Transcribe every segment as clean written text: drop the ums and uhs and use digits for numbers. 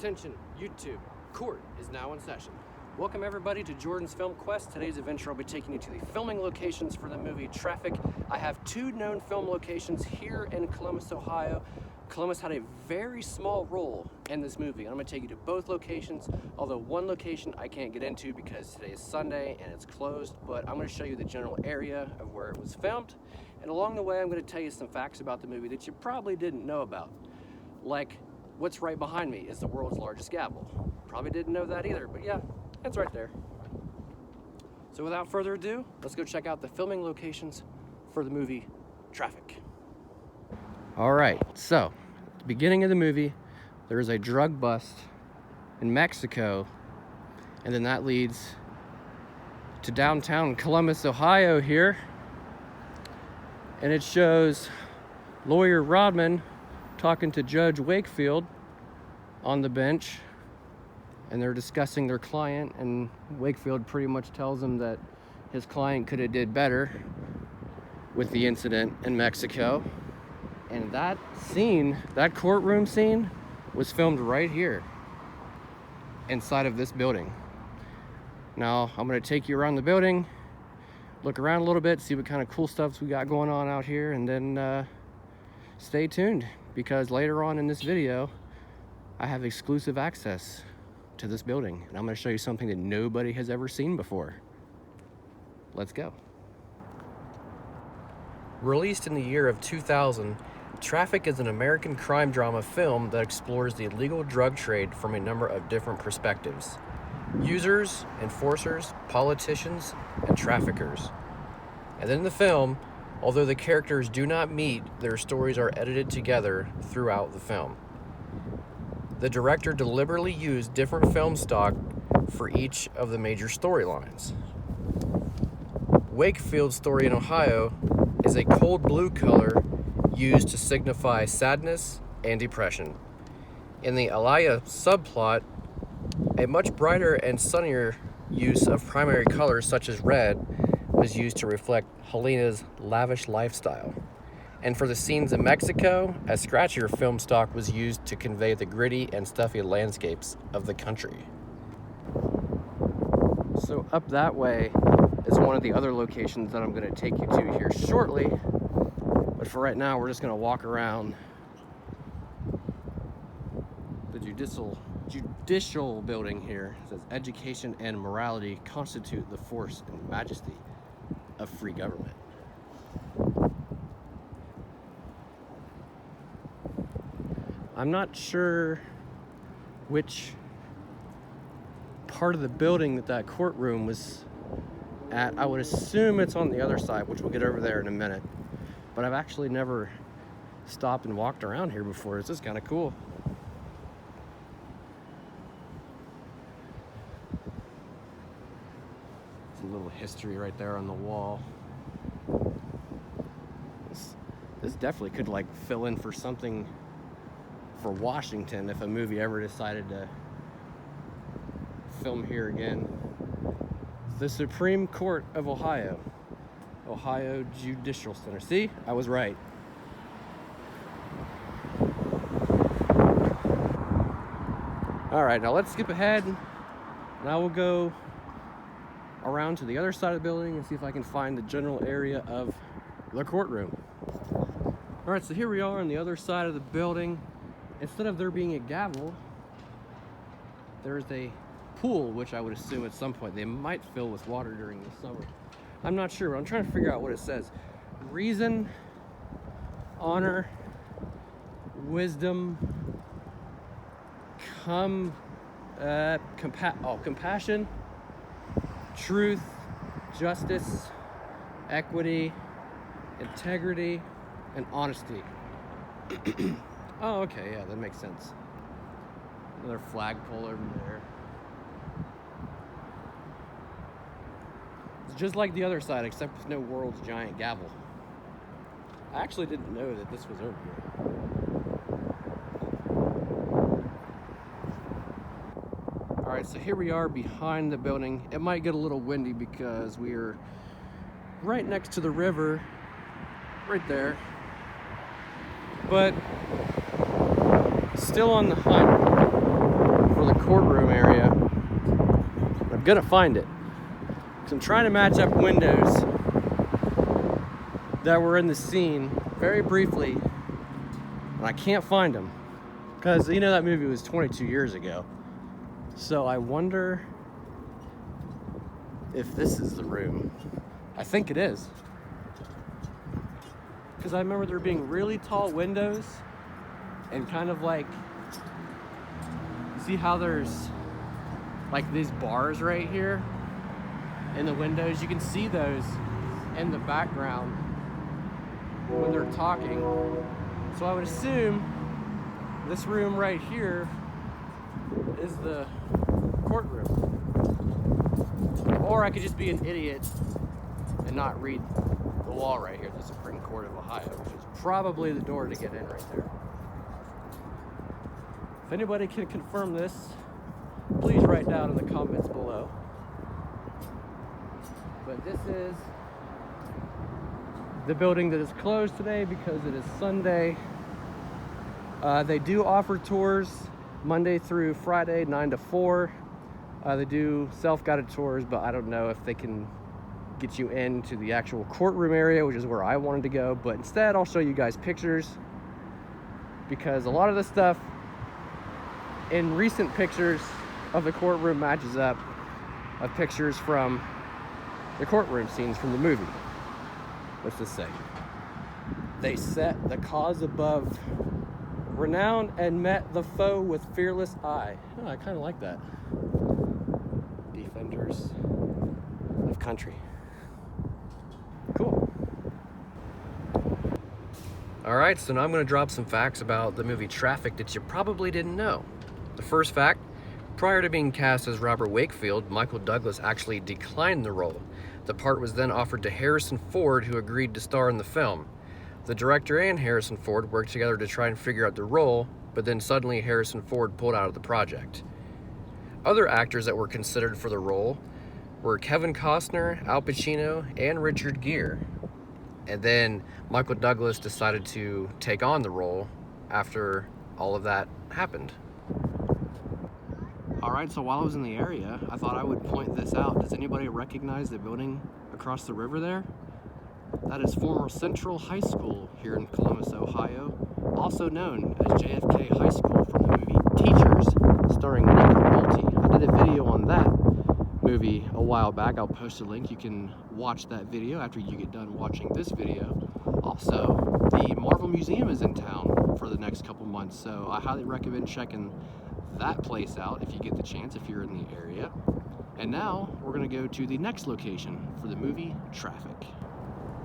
Attention, YouTube, court is now in session. Welcome everybody to Jordan's Film Quest. Today's adventure I'll be taking you to the filming locations for the movie Traffik. I have two known film locations here in Columbus, Ohio. Columbus had a very small role in this movie. I'm going to take you to both locations, although one location I can't get into because today is Sunday and it's closed, but I'm going to show you the general area of where it was filmed. And along the way, I'm going to tell you some facts about the movie that you probably didn't know about. Like, what's right behind me is the world's largest gavel. Probably didn't know that either, but yeah, it's right there. So without further ado, let's go check out the filming locations for the movie Traffik. All right, so at the beginning of the movie, there is a drug bust in Mexico, and then that leads to downtown Columbus, Ohio here, and it shows lawyer Rodman talking to Judge Wakefield on the bench, and they're discussing their client, and Wakefield pretty much tells him that his client could have did better with the incident in Mexico. And that scene, that courtroom scene, was filmed right here inside of this building. Now I'm going to take you around the building, look around a little bit, see what kind of cool stuff we got going on out here, and then stay tuned, because later on in this video I have exclusive access to this building, and I'm going to show you something that nobody has ever seen before. Let's go. Released in the year of 2000, Traffik is an American crime drama film that explores the illegal drug trade from a number of different perspectives: users, enforcers, politicians, and traffickers. And then in the film, although the characters do not meet, their stories are edited together throughout the film. The director deliberately used different film stock for each of the major storylines. Wakefield's story in Ohio is a cold blue color used to signify sadness and depression. In the Alaya subplot, a much brighter and sunnier use of primary colors such as red was used to reflect Helena's lavish lifestyle. And for the scenes in Mexico, a scratchier film stock was used to convey the gritty and stuffy landscapes of the country. So up that way is one of the other locations that I'm going to take you to here shortly. But for right now, we're just going to walk around the judicial building here. It says education and morality constitute the force and majesty of free government. I'm not sure which part of the building that courtroom was at. I would assume it's on the other side, which we'll get over there in a minute. But I've actually never stopped and walked around here before. It's just kind of cool. There's a little history right there on the wall. This definitely could like fill in for something for Washington if a movie ever decided to film here again. The Supreme Court of Ohio. Ohio Judicial Center. See? I was right. Alright, now let's skip ahead. Now we'll go around to the other side of the building and see if I can find the general area of the courtroom. Alright, so here we are on the other side of the building. Instead of there being a gavel, there's a pool, which I would assume at some point they might fill with water during the summer. I'm not sure, but I'm trying to figure out what it says. Reason, honor, wisdom, compassion, truth, justice, equity, integrity, and honesty. Oh, okay, yeah, that makes sense. Another flagpole over there. It's just like the other side, except with no world's giant gavel. I actually didn't know that this was over here. Alright, so here we are behind the building. It might get a little windy because we are right next to the river, right there. But still on the hunt courtroom area. I'm gonna find it. I'm trying to match up windows that were in the scene very briefly, and I can't find them because you know that movie was 22 years ago. So I wonder if this is the room. I think it is, because I remember there being really tall windows and kind of like, see how there's like these bars right here in the windows? You can see those in the background when they're talking. So I would assume this room right here is the courtroom. Or I could just be an idiot and not read the wall right here, the Supreme Court of Ohio, which is probably the door to get in right there. If anybody can confirm this, please write down in the comments below. But this is the building that is closed today because it is Sunday. They do offer tours Monday through Friday, 9 to 4. They do self-guided tours, but I don't know if they can get you into the actual courtroom area, which is where I wanted to go. But instead, I'll show you guys pictures, because a lot of the stuff in recent pictures of the courtroom matches up of pictures from the courtroom scenes from the movie. What's this say? They set the cause above renown and met the foe with fearless eye. Oh, I kind of like that. Defenders of country. Cool. All right, so now I'm going to drop some facts about the movie Traffik that you probably didn't know. The first fact, prior to being cast as Robert Wakefield, Michael Douglas actually declined the role. The part was then offered to Harrison Ford, who agreed to star in the film. The director and Harrison Ford worked together to try and figure out the role, but then suddenly Harrison Ford pulled out of the project. Other actors that were considered for the role were Kevin Costner, Al Pacino, and Richard Gere. And then Michael Douglas decided to take on the role after all of that happened. All right, so while I was in the area, I thought I would point this out. Does anybody recognize the building across the river there? That is former Central High School here in Columbus, Ohio, also known as JFK High School from the movie Teachers, starring Nick Nolte. I did a video on that movie a while back. I'll post a link. You can watch that video after you get done watching this video. Also, the Marvel Museum is in town for the next couple months, so I highly recommend checking that place out if you get the chance, if you're in the area. And now we're gonna go to the next location for the movie Traffik.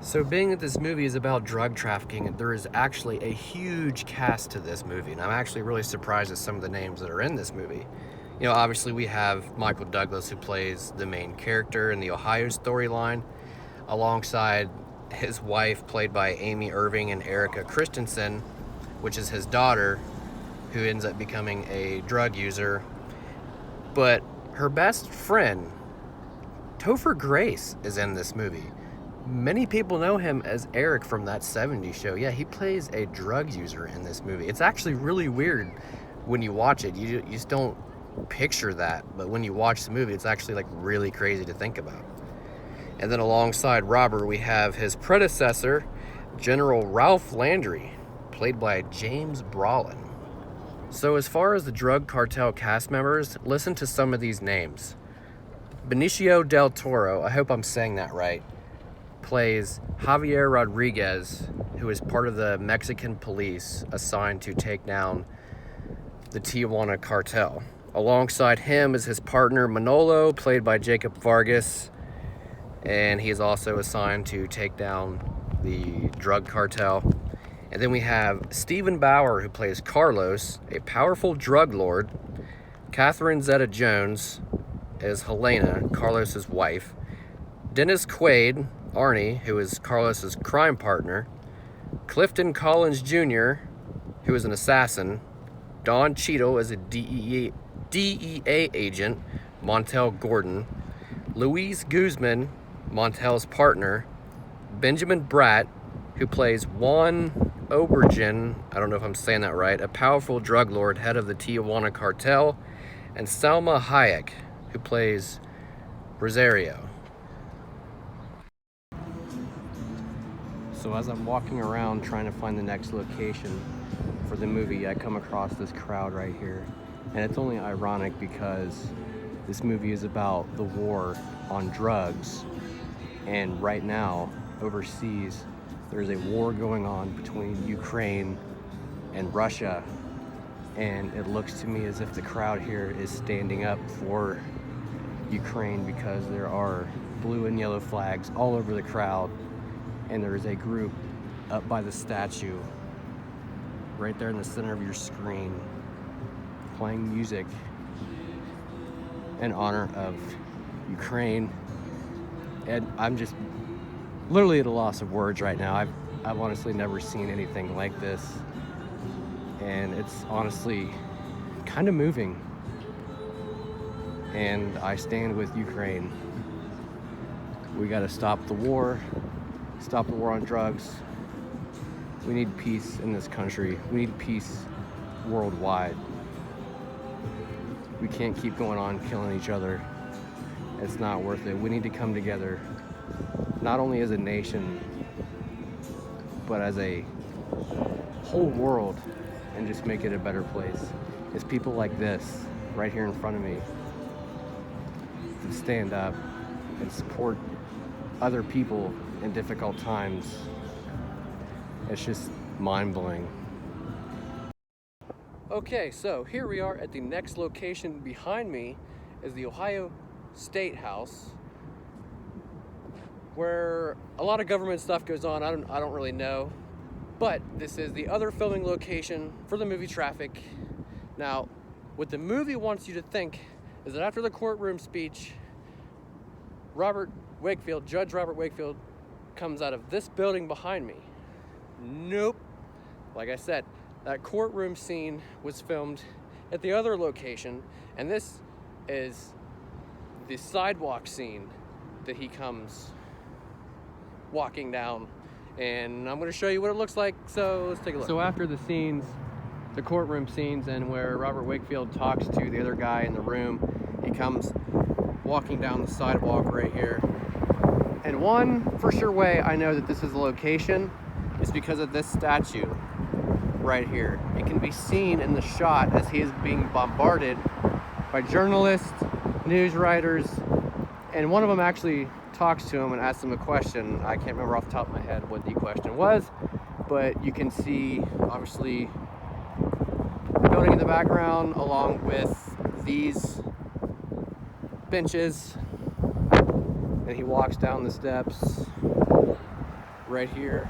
So being that this movie is about drug trafficking, there is actually a huge cast to this movie, and I'm actually really surprised at some of the names that are in this movie. You know, obviously we have Michael Douglas, who plays the main character in the Ohio storyline, alongside his wife, played by Amy Irving, and Erika Christensen, which is his daughter, who ends up becoming a drug user. But her best friend, Topher Grace, is in this movie. Many people know him as Eric from that 70s show. Yeah, he plays a drug user in this movie. It's actually really weird when you watch it. You just don't picture that, but when you watch the movie, it's actually like really crazy to think about. And then alongside Robert, we have his predecessor, General Ralph Landry, played by James Brolin. So as far as the drug cartel cast members, listen to some of these names. Benicio Del Toro, I hope I'm saying that right, plays Javier Rodriguez, who is part of the Mexican police assigned to take down the Tijuana cartel. Alongside him is his partner Manolo, played by Jacob Vargas, and he is also assigned to take down the drug cartel. And then we have Stephen Bauer, who plays Carlos, a powerful drug lord. Catherine Zeta-Jones is Helena, Carlos's wife. Dennis Quaid, Arnie, who is Carlos's crime partner. Clifton Collins Jr., who is an assassin. Don Cheadle is a DEA agent, Montel Gordon. Luis Guzmán, Montel's partner. Benjamin Bratt, who plays Juan Obergen, I don't know if I'm saying that right, a powerful drug lord, head of the Tijuana cartel. and Salma Hayek, who plays Rosario. So as I'm walking around trying to find the next location for the movie, I come across this crowd right here. And it's only ironic because this movie is about the war on drugs. And right now, overseas, there's a war going on between Ukraine and Russia. And it looks to me as if the crowd here is standing up for Ukraine because there are blue and yellow flags all over the crowd. And there is a group up by the statue right there in the center of your screen playing music in honor of Ukraine. And I'm just literally at a loss of words right now. I've honestly never seen anything like this, and it's honestly kind of moving. And I stand with Ukraine. We got to stop the war on drugs. We need peace in this country. We need peace worldwide. We can't keep going on killing each other. It's not worth it. We need to come together, not only as a nation, but as a whole world, and just make it a better place. It's people like this, right here in front of me, that stand up and support other people in difficult times. It's just mind-blowing. Okay, so here we are at the next location. Behind me is the Ohio State House, where a lot of government stuff goes on. I don't really know, but this is the other filming location for the movie Traffik. Now, what the movie wants you to think is that after the courtroom speech, Judge Robert Wakefield comes out of this building behind me. Nope. Like I said, that courtroom scene was filmed at the other location, and this is the sidewalk scene that he comes walking down, and I'm going to show you what it looks like, so let's take a look. So after the courtroom scenes, and where Robert Wakefield talks to the other guy in the room, he comes walking down the sidewalk right here. And one for sure way I know that this is the location is because of this statue right here. It can be seen in the shot as he is being bombarded by journalists, news writers, and one of them actually talks to him and asks him a question. I can't remember off the top of my head what the question was, but you can see obviously the building in the background along with these benches, and he walks down the steps right here.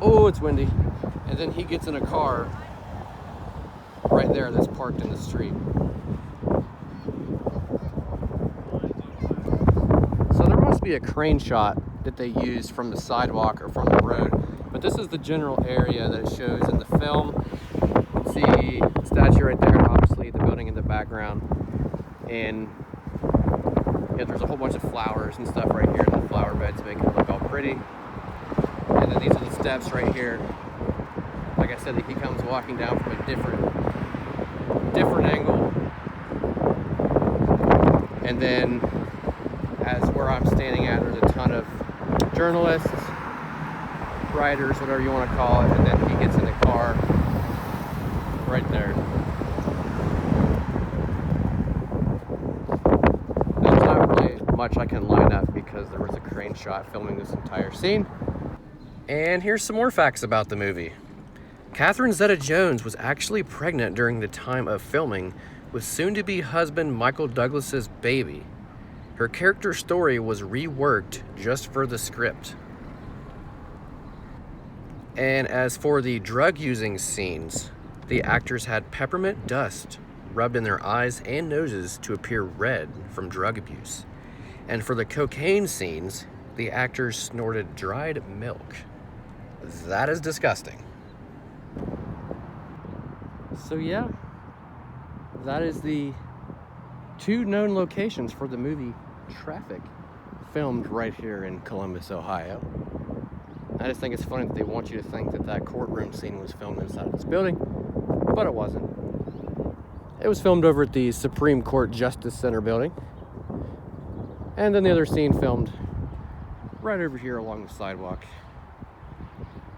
Oh, it's windy. And then he gets in a car right there that's parked in the street. So there must be a crane shot that they used from the sidewalk or from the road, but this is the general area that it shows in the film. You can see the statue right there, and obviously the building in the background. And yeah, there's a whole bunch of flowers and stuff right here in the flower beds to make it look all pretty. And then these are the steps right here. Like I said, he comes walking down from a different angle. And then as where I'm standing at, there's a ton of journalists, writers, whatever you want to call it. And then he gets in the car right there. There's not really much I can line up because there was a crane shot filming this entire scene. And here's some more facts about the movie. Catherine Zeta-Jones was actually pregnant during the time of filming with soon-to-be husband Michael Douglas's baby. Her character story was reworked just for the script. And as for the drug-using scenes, the actors had peppermint dust rubbed in their eyes and noses to appear red from drug abuse. And for the cocaine scenes, the actors snorted dried milk. That is disgusting. So yeah, that is the two known locations for the movie Traffik, filmed right here in Columbus, Ohio. I just think it's funny that they want you to think that that courtroom scene was filmed inside of this building, but it wasn't. It was filmed over at the Supreme Court Justice Center building. And then the other scene filmed right over here along the sidewalk.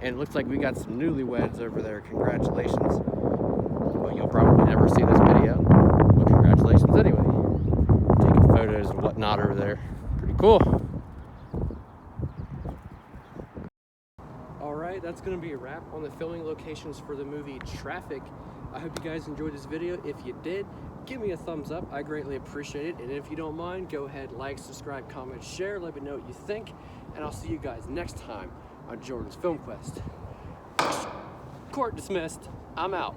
And it looks like we got some newlyweds over there. Congratulations. But you'll probably never see this video. Well, congratulations anyway. Taking photos and whatnot over there. Pretty cool. Alright, that's going to be a wrap on the filming locations for the movie Traffik. I hope you guys enjoyed this video. If you did, give me a thumbs up. I greatly appreciate it. And if you don't mind, go ahead, like, subscribe, comment, share. Let me know what you think. And I'll see you guys next time on Jordan's Film Quest. Court dismissed. I'm out.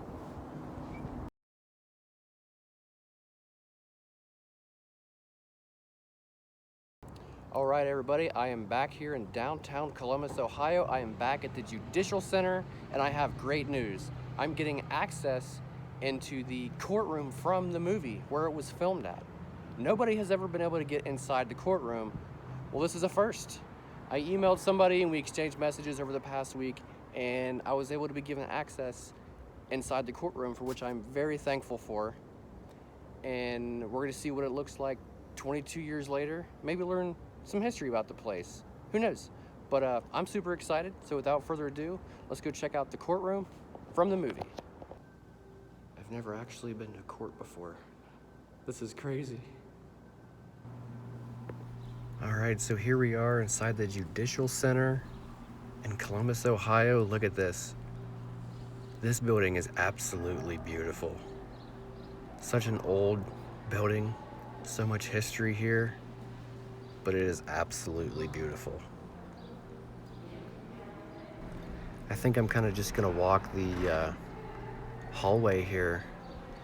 All right, everybody, I am back here in downtown Columbus, Ohio. I am back at the Judicial Center, and I have great news. I'm getting access into the courtroom from the movie where it was filmed at. Nobody has ever been able to get inside the courtroom. Well, this is a first. I emailed somebody and we exchanged messages over the past week, and I was able to be given access inside the courtroom, for which I'm very thankful for. And we're gonna see what it looks like 22 years later. Maybe learn some history about the place. Who knows? But I'm super excited. So without further ado, let's go check out the courtroom from the movie. I've never actually been to court before. This is crazy. All right, so here we are inside the Judicial Center in Columbus, Ohio. Look at this. This building is absolutely beautiful. Such an old building, so much history here, but it is absolutely beautiful. I think I'm kind of just gonna walk the hallway here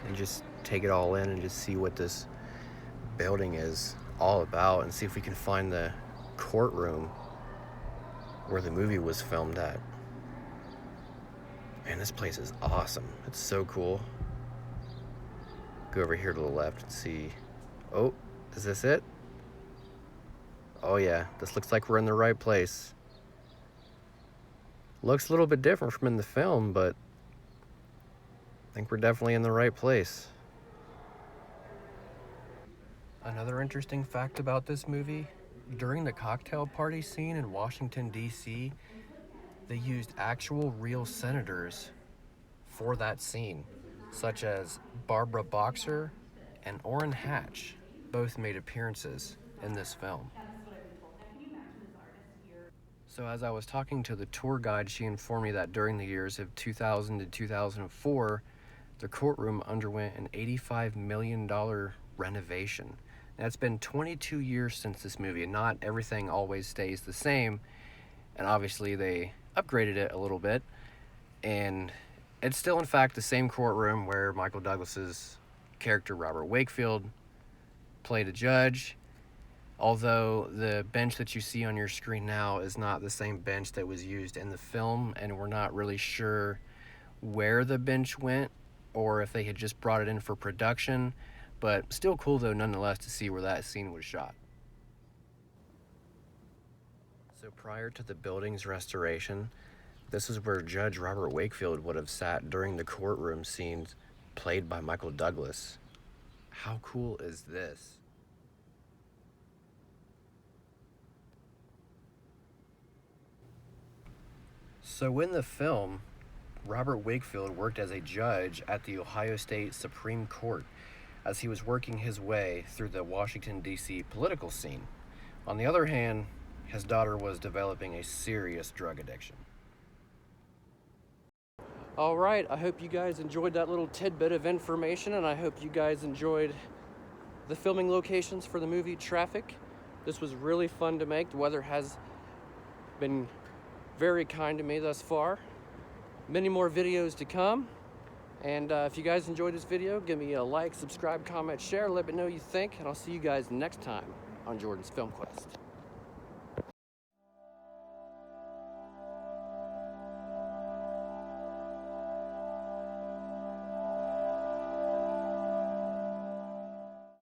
and just take it all in and just see what this building is all about, and see if we can find the courtroom where the movie was filmed at. Man, this place is awesome. It's so cool. Go over here to the left and see. Oh, is this it? Oh yeah, this looks like we're in the right place. Looks a little bit different from in the film, but I think we're definitely in the right place. Another interesting fact about this movie, during the cocktail party scene in Washington, D.C., they used actual real senators for that scene, such as Barbara Boxer and Orrin Hatch. Both made appearances in this film. So as I was talking to the tour guide, she informed me that during the years of 2000 to 2004, the courtroom underwent an $85 million renovation. Now, it's been 22 years since this movie, and not everything always stays the same. And obviously they upgraded it a little bit, and it's still in fact the same courtroom where Michael Douglas's character Robert Wakefield played a judge, although the bench that you see on your screen now is not the same bench that was used in the film, and we're not really sure where the bench went or if they had just brought it in for production. But still cool though nonetheless to see where that scene was shot. So prior to the building's restoration, this is where Judge Robert Wakefield would have sat during the courtroom scenes played by Michael Douglas. How cool is this? So in the film, Robert Wakefield worked as a judge at the Ohio State Supreme Court as he was working his way through the Washington, D.C. political scene. On the other hand, his daughter was developing a serious drug addiction. All right, I hope you guys enjoyed that little tidbit of information, and I hope you guys enjoyed the filming locations for the movie Traffik. This was really fun to make. The weather has been very kind to me thus far. Many more videos to come. And if you guys enjoyed this video, give me a like, subscribe, comment, share, let me know what you think, and I'll see you guys next time on Jordan's Film Quest.